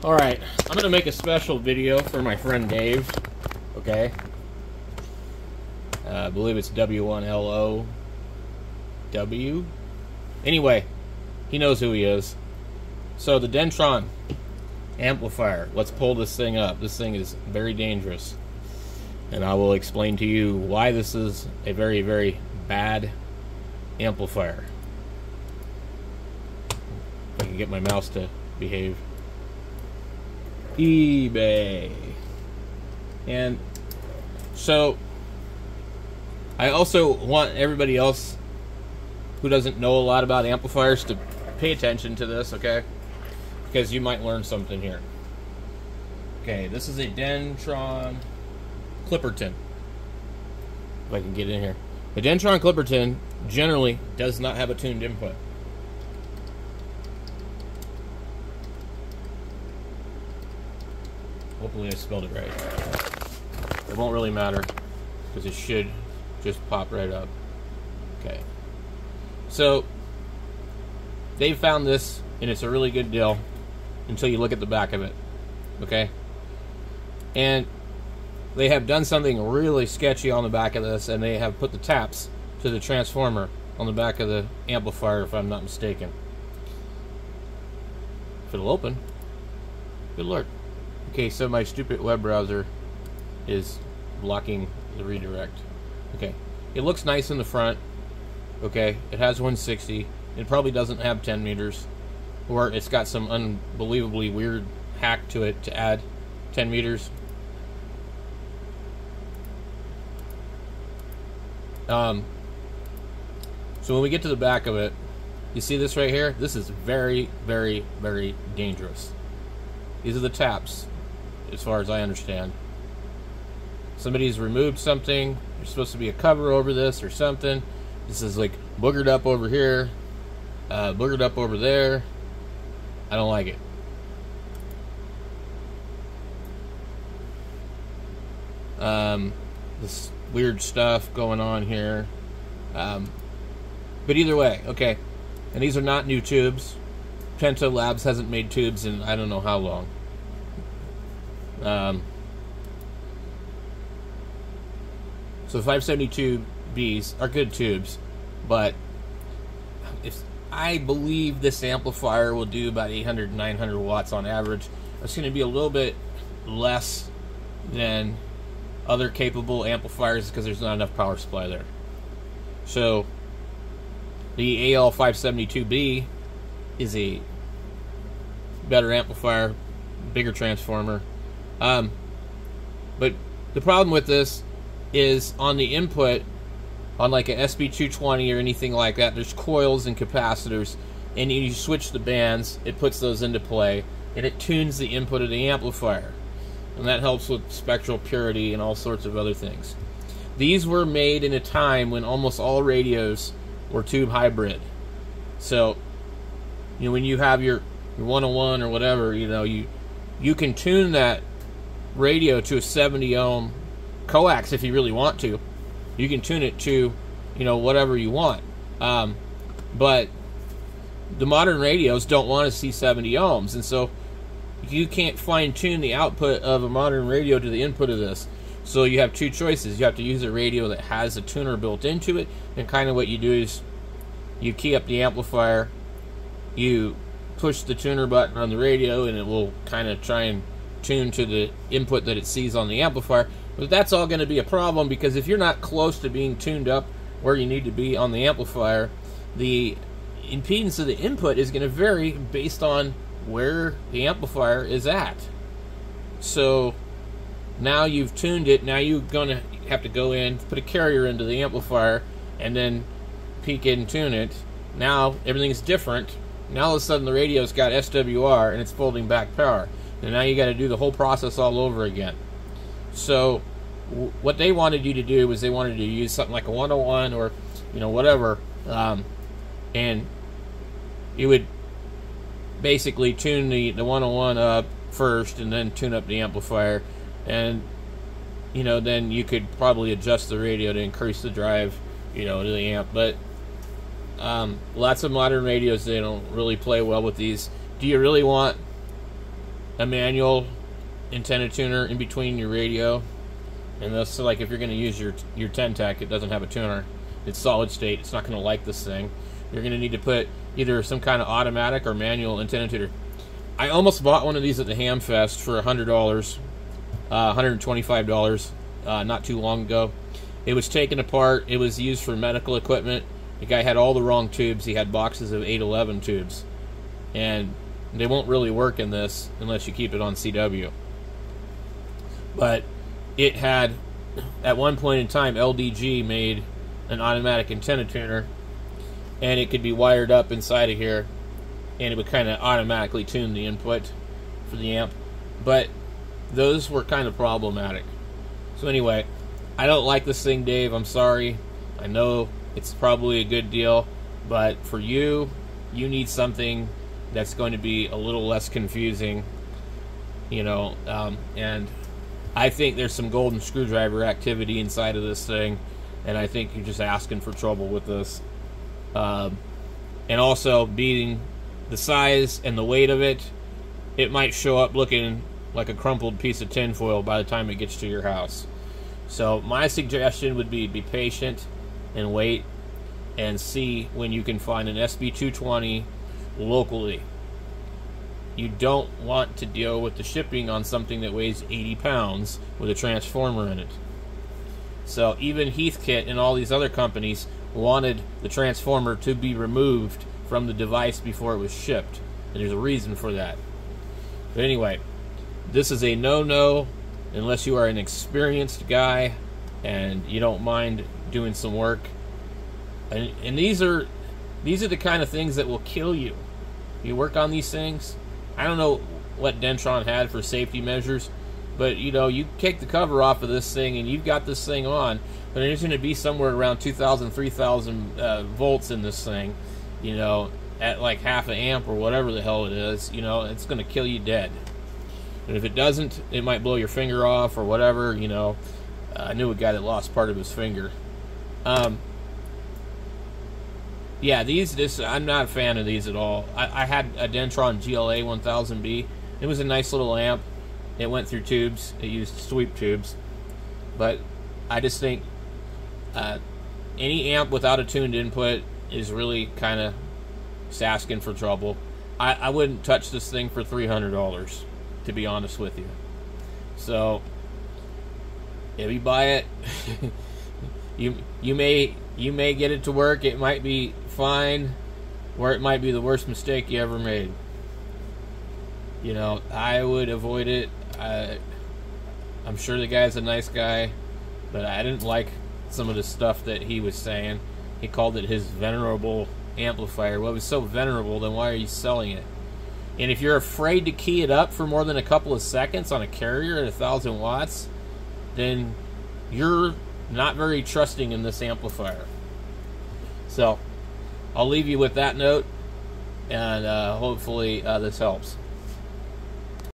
Alright, I'm going to make a special video for my friend Dave, okay? I believe it's W1LOW. Anyway, he knows who he is. So the dentron amplifier, let's pull this thing up. This thing is very dangerous. And I will explain to you why this is a very, very bad amplifier. If I can get my mouse to behave. eBay. And so I also want everybody else who doesn't know a lot about amplifiers to pay attention to this, okay? Because you might learn something here. Okay, this is a dentron clipperton. If I can get in here. The dentron clipperton generally does not have a tuned input. Hopefully I spelled it right. It won't really matter because it should just pop right up. Okay. So they found this and it's a really good deal until you look at the back of it. Okay? And they have done something really sketchy on the back of this, and they have put the taps to the transformer on the back of the amplifier, if I'm not mistaken. If it'll open. Good lord. Okay, so my stupid web browser is blocking the redirect. Okay, it looks nice in the front. Okay, it has 160. It probably doesn't have 10 meters, or it's got some unbelievably weird hack to it to add 10 meters. So when we get to the back of it, you see this right here? This is very, very, very dangerous. These are the taps, as far as I understand. Somebody's removed something. There's supposed to be a cover over this or something. This is like boogered up over here, boogered up over there. I don't like it. This weird stuff going on here. But either way, okay. And these are not new tubes. Penta Labs hasn't made tubes in I don't know how long. So 572Bs are good tubes, but if I believe this amplifier will do about 800, 900 watts on average. It's going to be a little bit less than other capable amplifiers because there's not enough power supply there. So the AL572B is a better amplifier, bigger transformer. But the problem with this is on the input, on like a SB220 or anything like that, there's coils and capacitors, and you switch the bands, it puts those into play, and it tunes the input of the amplifier. And that helps with spectral purity and all sorts of other things. These were made in a time when almost all radios were tube hybrid. So, you know, when you have your 101 or whatever, you know, you can tune that radio to a 70 ohm coax if you really want to. You can tune it to, you know, whatever you want. But the modern radios don't want to see 70 ohms, and so you can't fine-tune the output of a modern radio to the input of this. So you have two choices. You have to use a radio that has a tuner built into it, and kind of what you do is you key up the amplifier, you push the tuner button on the radio, and it will kind of try and tune to the input that it sees on the amplifier. But that's all going to be a problem, because if you're not close to being tuned up where you need to be on the amplifier, the impedance of the input is going to vary based on where the amplifier is at. So now you've tuned it, now you're going to have to go in, put a carrier into the amplifier, and then peak it and tune it. Now everything's different. Now all of a sudden the radio's got SWR and it's folding back power. And now you got to do the whole process all over again. So what they wanted you to do was they wanted you to use something like a 101 or, you know, whatever, and you would basically tune the 101 up first and then tune up the amplifier, and, you know, then you could probably adjust the radio to increase the drive, you know, to the amp. But lots of modern radios, they don't really play well with these. Do you really want a manual antenna tuner in between your radio. And that's so, like, if you're going to use your 10-tech, it doesn't have a tuner. It's solid state. It's not going to like this thing. You're going to need to put either some kind of automatic or manual antenna tuner. I almost bought one of these at the Ham Fest for $100, $125, not too long ago. It was taken apart. It was used for medical equipment. The guy had all the wrong tubes. He had boxes of 811 tubes. And they won't really work in this unless you keep it on CW. But it had, at one point in time, LDG made an automatic antenna tuner, and it could be wired up inside of here, and it would kind of automatically tune the input for the amp. But those were kind of problematic. So anyway, I don't like this thing, Dave. I'm sorry. I know it's probably a good deal, but for you, you need something that's going to be a little less confusing, you know, and I think there's some golden screwdriver activity inside of this thing, and I think you're just asking for trouble with this. And also, being the size and the weight of it, it might show up looking like a crumpled piece of tinfoil by the time it gets to your house. So my suggestion would be patient and wait and see when you can find an SB220 locally. You don't want to deal with the shipping on something that weighs 80 pounds with a transformer in it. So even Heathkit and all these other companies wanted the transformer to be removed from the device before it was shipped. And there's a reason for that. But anyway, this is a no-no unless you are an experienced guy and you don't mind doing some work. And these are the kind of things that will kill you. You work on these things. I don't know what Dentron had for safety measures, but you know, you take the cover off of this thing and you've got this thing on, but there's going to be somewhere around 2,000, 3,000 volts in this thing, you know, at like half an amp or whatever the hell it is. You know, it's going to kill you dead. And if it doesn't, it might blow your finger off or whatever, you know. I knew a guy that lost part of his finger. Yeah, I'm not a fan of these at all. I had a Dentron GLA 1000B. It was a nice little amp. It went through tubes. It used sweep tubes. But I just think any amp without a tuned input is really kind of asking for trouble. I wouldn't touch this thing for $300, to be honest with you. So, if you buy it, you may get it to work. It might be fine, or it might be the worst mistake you ever made. You know, I would avoid it. I'm sure the guy's a nice guy, but I didn't like some of the stuff that he was saying. He called it his venerable amplifier. Well, it was so venerable, then why are you selling it? And if you're afraid to key it up for more than a couple of seconds on a carrier at 1,000 watts, then you're not very trusting in this amplifier. So, I'll leave you with that note, and hopefully this helps.